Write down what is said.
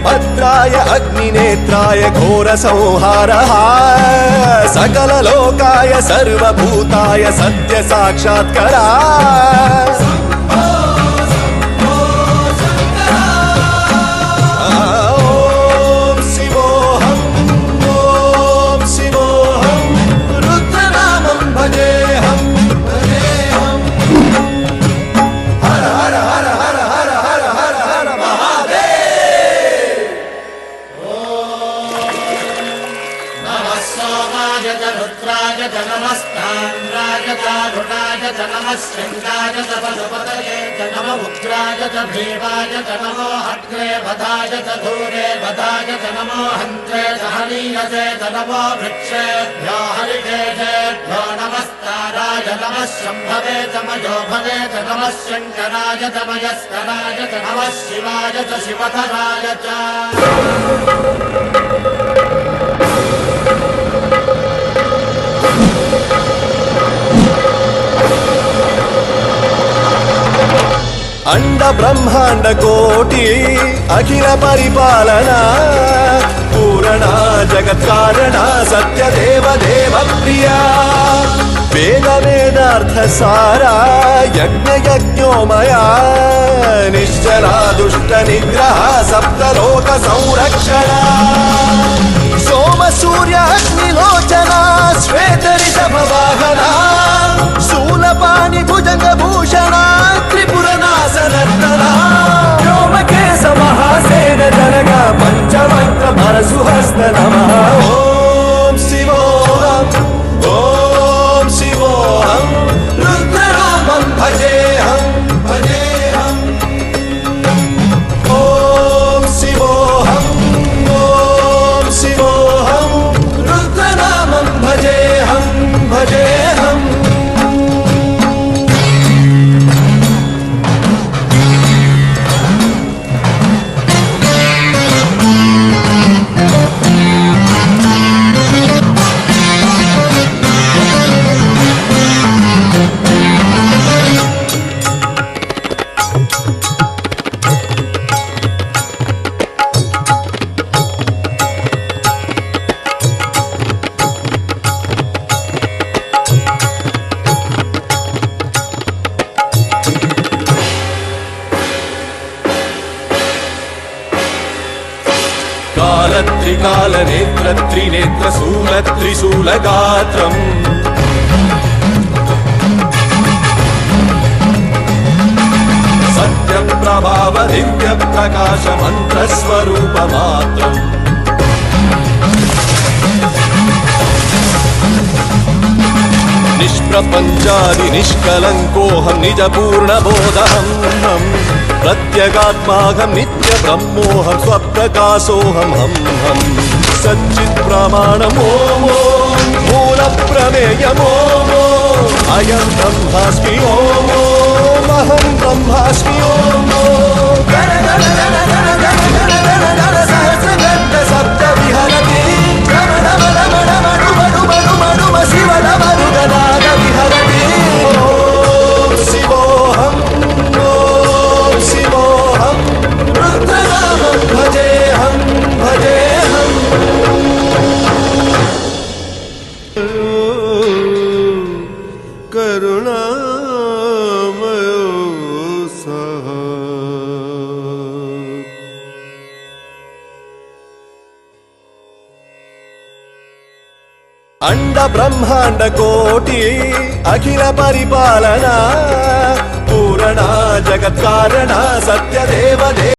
भद्राय अग्निनेत्राय घोरसंहारः सकललोकाय सर्वभूताय सत्यसाक्षात्करः नमस्तान्द्राय चारुणाय च नमः शृङ्गाय च पशुपतये च नमः उग्राय च भीमाय च नमो हग्रे वधाय च धूरे वधाय च नमो हन्त्रे च हनीयसे च नमो वृक्षेभ्यो हरिकेशेभ्यो नमस्ताराय नमः शम्भवे च मयोभवे च नमः शङ्कराय च मयस्कराय च नमः शिवाय च शिवधराय च अंड ब्रह्मांड कोटि अखिल परिपालना पूरणा जगत्कारणा सत्यदेव देव प्रिया वेद वेदार्थ सारा यज्ञ यज्ञोमया निश्चला दुष्ट निग्रह सप्तलोक संरक्षणा सोम सूर्य अग्निलोचना श्वेत ऋषभ वाहना शूलपाणि भुजंग भूषणा त्रिपुरनाशनर्तना व्योमकेश महासेन जनगा पंचवक्त्र परशुहस्त नमः ओम शिवोऽहम् ओम शिवोऽहम् रुद्ररूपं भजेऽहम् भजेऽहम् ओम शिवोऽहम् ओम शिवोऽहम् रुद्रनामं भजेऽहम् भजेऽहम् कालत्रिकाल नेत्र त्रिनेत्र शूल त्रिशूल गात्रम् सत्य प्रभाव दिव्य प्रकाश मंत्र स्वरूप मात्रम् निष्प्रपंचादि निष्कलंकोऽहं निज पूर्ण बोधहम् प्रत्यगात्माहं नित्य ब्रह्मोऽहं स्वप्रकाशोऽहं हम सच्चित् प्रमाणम् ओम मूल प्रमेयम् ओम अयं ब्रह्मास्मि ओम अहं ब्रह्मास्मि ओम गण गण गण गण गण गण गण गण सहस्रगण सप्त विहरति रमण रमण रमण मनु मनु मनु शिव रमण गणाद विहरति ओम शिवोऽहम् ओम शिवोऽहम् रुद्रनामं भजेऽहम् भजेऽहम् करुणामयो सः अंड ब्रह्मांड कोटि अखिल परिपालना पूरणा जगत्कारणा सत्यदेव देव